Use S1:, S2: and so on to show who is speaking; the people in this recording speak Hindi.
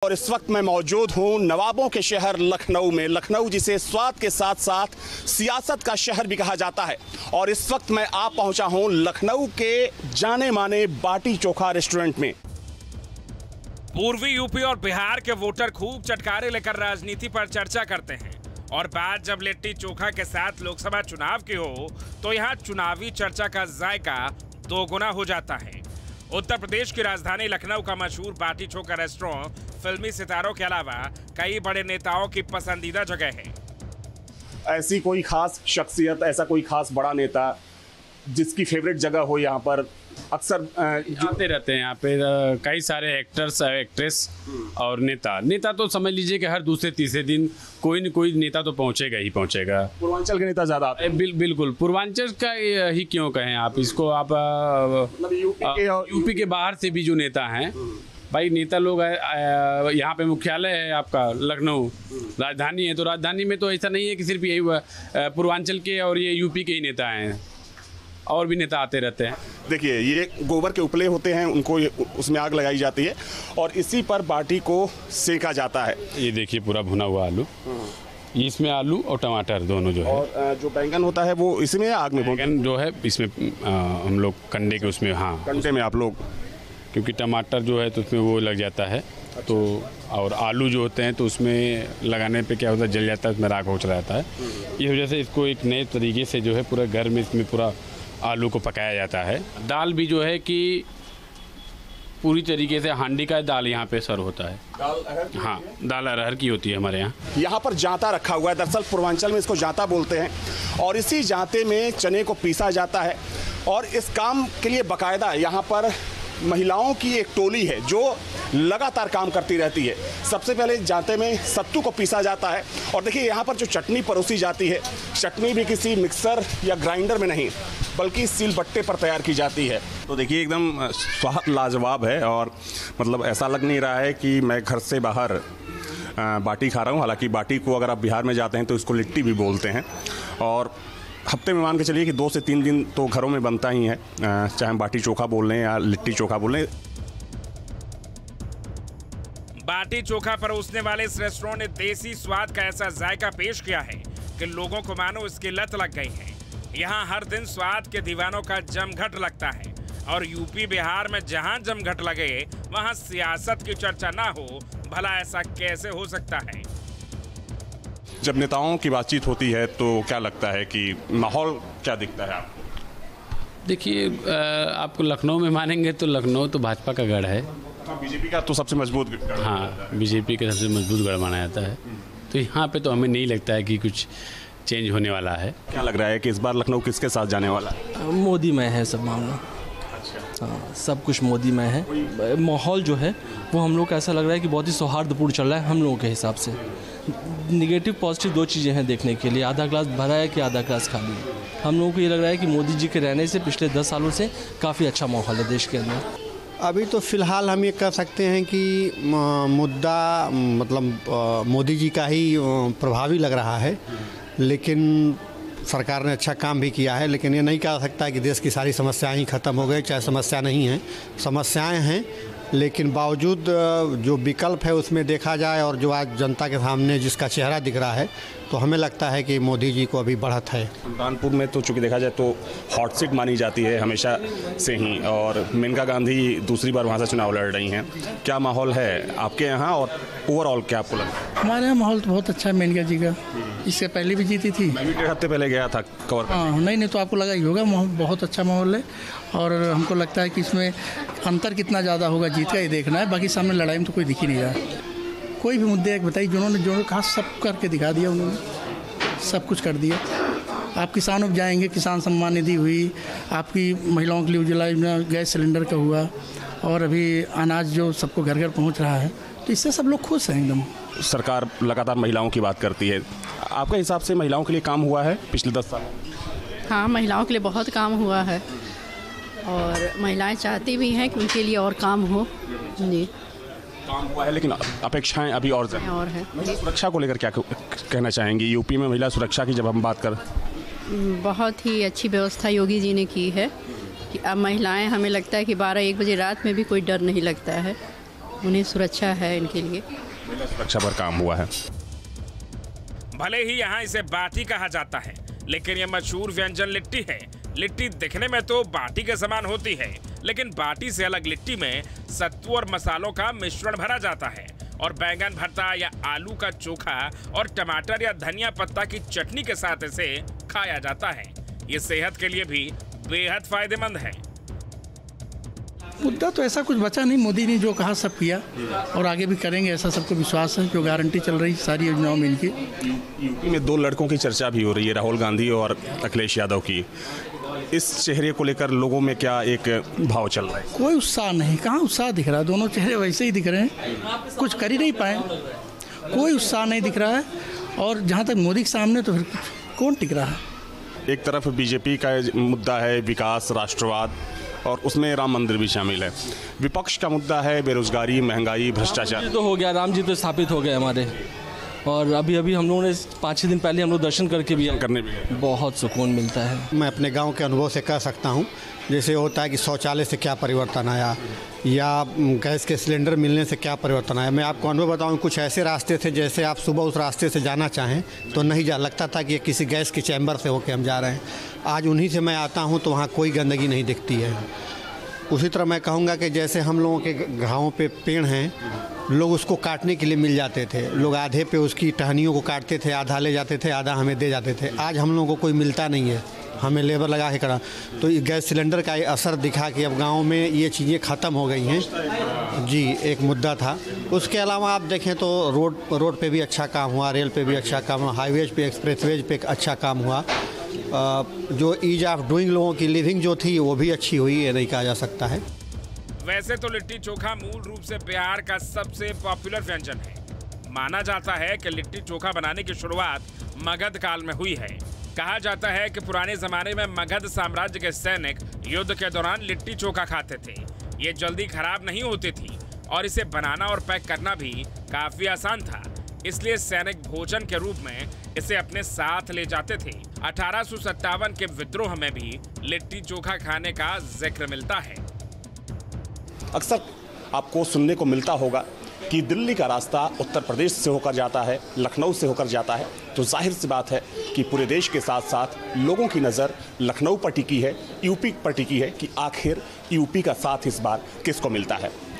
S1: और इस वक्त मैं मौजूद हूं नवाबों के शहर लखनऊ में। लखनऊ जिसे स्वाद के साथ साथ सियासत का शहर भी कहा जाता है। और इस वक्त मैं आ पहुंचा हूं लखनऊ के जाने माने बाटी चोखा रेस्टोरेंट में।
S2: पूर्वी यूपी और बिहार के वोटर खूब चटकारे लेकर राजनीति पर चर्चा करते हैं और बात जब लिट्टी चोखा के साथ लोकसभा चुनाव की हो तो यहाँ चुनावी चर्चा का जायका दोगुना हो जाता है। उत्तर प्रदेश की राजधानी लखनऊ का मशहूर बाटी चोखा रेस्टोरेंट फिल्मी सितारों के अलावा कई बड़े नेताओं की पसंदीदा जगह है।
S1: ऐसी कोई खास शख्सियत, ऐसा कोई खास बड़ा नेता जिसकी फेवरेट जगह हो यहाँ पर अक्सर
S3: आते रहते हैं यहाँ पे कई सारे एक्टर्स एक्ट्रेस और नेता तो समझ लीजिए कि हर दूसरे तीसरे दिन कोई न कोई नेता तो पहुँचेगा ही पहुँचेगा।
S1: पूर्वांचल के नेता ज़्यादा आते हैं।
S3: बिल्कुल पूर्वांचल का ही क्यों कहें आप इसको, आप यूपी के बाहर से भी जो नेता हैं भाई, नेता लोग यहाँ पे मुख्यालय है आपका लखनऊ, राजधानी है, तो राजधानी में तो ऐसा नहीं है कि सिर्फ यही पूर्वांचल के और ये यूपी के ही नेता हैं, और भी नेता आते रहते हैं।
S1: देखिए ये गोबर के उपले होते हैं, उनको उसमें आग लगाई जाती है और इसी पर बाटी को सेका जाता है।
S3: ये देखिए पूरा भुना हुआ आलू, इसमें आलू और टमाटर दोनों जो है,
S1: और जो बैंगन होता है वो इसमें आग में,
S3: बैंगन जो है इसमें हम लोग कंडे के उसमें, हाँ
S1: कंडे में आप लोग,
S3: क्योंकि टमाटर जो है तो उसमें वो लग जाता है। तो और आलू जो होते हैं तो उसमें लगाने पे क्या होता है, जल जाता है, उसमें राख हो चला जाता है। इस वजह से इसको एक नए तरीके से जो है पूरा घर में इसमें पूरा आलू को पकाया जाता है। दाल भी जो है कि पूरी तरीके से हांडी का दाल यहाँ पे सर्व होता है। हाँ, दाल अरहर की होती है हमारे यहाँ।
S1: यहाँ पर जांता रखा हुआ है, दरअसल पूर्वांचल में इसको जांता बोलते हैं और इसी जांते में चने को पीसा जाता है। और इस काम के लिए बाकायदा यहाँ पर महिलाओं की एक टोली है जो लगातार काम करती रहती है। सबसे पहले जांते में सत्तू को पीसा जाता है और देखिए यहाँ पर जो चटनी परोसी जाती है, चटनी भी किसी मिक्सर या ग्राइंडर में नहीं बल्कि सिलबट्टे पर तैयार की जाती है। तो देखिए एकदम स्वाद लाजवाब है और मतलब ऐसा लग नहीं रहा है कि मैं घर से बाहर बाटी खा रहा हूँ। हालांकि बाटी को अगर आप बिहार में जाते हैं तो इसको लिट्टी भी बोलते हैं और हफ्ते में मान के चलिए कि 2 से 3 दिन तो घरों में बनता ही है, चाहे हम बाटी चोखा बोल लें या लिट्टी चोखा बोल लें।
S2: बाटी चोखा परोसने वाले इस रेस्टोरेंट ने देसी स्वाद का ऐसा जायका पेश किया है कि लोगों को मानो इसकी लत लग गई है। यहाँ हर दिन स्वाद के दीवानों का जमघट लगता है और यूपी बिहार में जहाँ जमघट लगे वहाँ सियासत की चर्चा ना हो, भला ऐसा कैसे हो सकता है।
S1: जब नेताओं की बातचीत होती है तो क्या लगता है कि माहौल क्या दिखता है आपको?
S3: देखिए आपको लखनऊ में मानेंगे तो लखनऊ तो भाजपा का गढ़ है।
S1: बीजेपी का तो सबसे मजबूत गढ़।
S3: हाँ, बीजेपी का सबसे मजबूत गढ़ माना जाता है। तो यहाँ पे तो हमें नहीं लगता है कि कुछ चेंज होने वाला है।
S1: क्या लग रहा है कि इस बार लखनऊ किसके साथ जाने वाला है?
S4: मोदी में है सब मामला। हाँ, सब कुछ मोदी में है। माहौल जो है वो हम लोग को ऐसा लग रहा है कि बहुत ही सौहार्दपूर्ण चल रहा है हम लोगों के हिसाब से। निगेटिव पॉजिटिव 2 चीज़ें हैं देखने के लिए, आधा ग्लास भरा है कि आधा ग्लास खाली है। हम लोगों को ये लग रहा है कि मोदी जी के रहने से पिछले 10 सालों से काफ़ी अच्छा माहौल है देश के अंदर।
S5: अभी तो फ़िलहाल हम ये कह सकते हैं कि मुद्दा मतलब मोदी जी का ही प्रभावी लग रहा है, लेकिन सरकार ने अच्छा काम भी किया है। लेकिन ये नहीं कह सकता कि देश की सारी समस्याएं ही ख़त्म हो गई, चाहे समस्या नहीं हैं, समस्याएं हैं, लेकिन बावजूद जो विकल्प है उसमें देखा जाए और जो आज जनता के सामने जिसका चेहरा दिख रहा है तो हमें लगता है कि मोदी जी को अभी बढ़त है।
S1: कानपुर में तो चूँकि देखा जाए तो हॉट सीट मानी जाती है हमेशा से ही और मेनका गांधी दूसरी बार वहाँ से चुनाव लड़ रही हैं। क्या माहौल है आपके यहाँ और ओवरऑल क्या आपको लगता है?
S6: हमारे यहाँ माहौल तो बहुत अच्छा है मेनका जी का, इससे पहले भी जीती थी।
S1: मैं भी 1.5 हफ्ते पहले गया था कवर।
S6: हाँ, नहीं तो आपको लगा ही होगा, बहुत अच्छा माहौल है और हमको लगता है कि इसमें अंतर कितना ज़्यादा होगा जीत का ही देखना है। बाकी सामने लड़ाई में तो कोई दिख ही नहीं रहा। कोई भी मुद्दे एक बताइए, जिन्होंने जो कहा सब करके दिखा दिया, उन्होंने सब कुछ कर दिया। आप किसानों को जाएंगे, किसान सम्मान निधि हुई, आपकी महिलाओं के लिए उज्ज्वला योजना गैस सिलेंडर का हुआ और अभी अनाज जो सबको घर घर पहुंच रहा है, तो इससे सब लोग खुश हैं एकदम।
S1: सरकार लगातार महिलाओं की बात करती है, आपके हिसाब से महिलाओं के लिए काम हुआ है पिछले 10 साल?
S7: हाँ, महिलाओं के लिए बहुत काम हुआ है और महिलाएं चाहती भी हैं कि उनके लिए और काम हो। जी
S1: काम हुआ है, लेकिन अपेक्षाएं अभी और
S7: है।
S1: सुरक्षा को लेकर क्या कहना चाहेंगी? यूपी में महिला सुरक्षा की जब हम बात कर,
S7: बहुत ही अच्छी व्यवस्था योगी जी ने की है कि अब महिलाएं, हमें लगता है कि 12-1 बजे रात में भी कोई डर नहीं लगता है। उन्हें सुरक्षा है इनके लिए।
S1: महिला सुरक्षा पर काम हुआ है।
S2: भले ही यहाँ इसे बाटी कहा जाता है, लेकिन यह मशहूर व्यंजन लिट्टी है। लिट्टी दिखने में तो बाटी के समान होती है, लेकिन बाटी से अलग लिट्टी में सत्तू और मसालों का मिश्रण भरा जाता है और बैंगन भरता या आलू का चोखा और टमाटर या धनिया पत्ता की चटनी के साथ इसे खाया जाता है। ये सेहत के लिए भी बेहद फायदेमंद है।
S6: मुद्दा तो ऐसा कुछ बचा नहीं, मोदी ने जो कहा सब किया और आगे भी करेंगे, ऐसा सबको विश्वास है। जो गारंटी चल रही सारी योजनाओं में इनकी।
S1: यूपी में 2 लड़कों की चर्चा भी हो रही है, राहुल गांधी और अखिलेश यादव की। इस चेहरे को लेकर लोगों में क्या एक भाव चल रहा है?
S6: कोई उत्साह नहीं, कहाँ उत्साह दिख रहा है? दोनों चेहरे वैसे ही दिख रहे हैं, कुछ कर ही नहीं पाए। कोई उत्साह नहीं दिख रहा है। और जहाँ तक मोदी के सामने तो फिर कौन टिक रहा है?
S1: एक तरफ बीजेपी का मुद्दा है विकास, राष्ट्रवाद, और उसमें राम मंदिर भी शामिल है। विपक्ष का मुद्दा है बेरोजगारी, महंगाई, भ्रष्टाचार।
S4: तो हो गया, राम जी तो स्थापित हो गए हमारे। और अभी हम लोगों ने 5-6 दिन पहले हम लोग दर्शन करके भी
S1: करने भी गए।
S4: बहुत सुकून मिलता है।
S5: मैं अपने गांव के अनुभव से कह सकता हूं, जैसे होता है कि शौचालय से क्या परिवर्तन आया या गैस के सिलेंडर मिलने से क्या परिवर्तन आया। मैं आपको अनुभव बताऊं, कुछ ऐसे रास्ते थे जैसे आप सुबह उस रास्ते से जाना चाहें तो नहीं जा लगता था कि ये किसी गैस के चैम्बर से होकर हम जा रहे हैं। आज उन्हीं से मैं आता हूँ तो वहाँ कोई गंदगी नहीं दिखती है। उसी तरह मैं कहूँगा कि जैसे हम लोगों के गाँव पे पेड़ हैं, लोग उसको काटने के लिए मिल जाते थे। लोग आधे पे उसकी टहनियों को काटते थे, आधा ले जाते थे, आधा हमें दे जाते थे। आज हम लोगों को कोई मिलता नहीं है, हमें लेबर लगा के करा। तो ये गैस सिलेंडर का ये असर दिखा कि अब गांव में ये चीज़ें ख़त्म हो गई हैं। जी, एक मुद्दा था। उसके अलावा आप देखें तो रोड पे भी अच्छा काम हुआ, रेल पे भी अच्छा काम हुआ, हाईवेज पे, एक्सप्रेसवेज पे अच्छा काम हुआ। जो ईज ऑफ डूइंग लोगों की लिविंग जो थी वो भी अच्छी हुई, ये नहीं कहा जा सकता है।
S2: वैसे तो लिट्टी चोखा मूल रूप से बिहार का सबसे पॉपुलर व्यंजन है। माना जाता है कि लिट्टी चोखा बनाने की शुरुआत मगध काल में हुई है। कहा जाता है कि पुराने जमाने में मगध साम्राज्य के सैनिक युद्ध के दौरान लिट्टी चोखा खाते थे। ये जल्दी खराब नहीं होती थी और इसे बनाना और पैक करना भी काफी आसान था, इसलिए सैनिक भोजन के रूप में इसे अपने साथ ले जाते थे। 1857 के विद्रोह में भी लिट्टी चोखा खाने का जिक्र मिलता है।
S1: अक्सर आपको सुनने को मिलता होगा कि दिल्ली का रास्ता उत्तर प्रदेश से होकर जाता है, लखनऊ से होकर जाता है। तो जाहिर सी बात है कि पूरे देश के साथ साथ लोगों की नज़र लखनऊ पर टिकी है, यूपी पर टिकी है कि आखिर यूपी का साथ इस बार किसको मिलता है।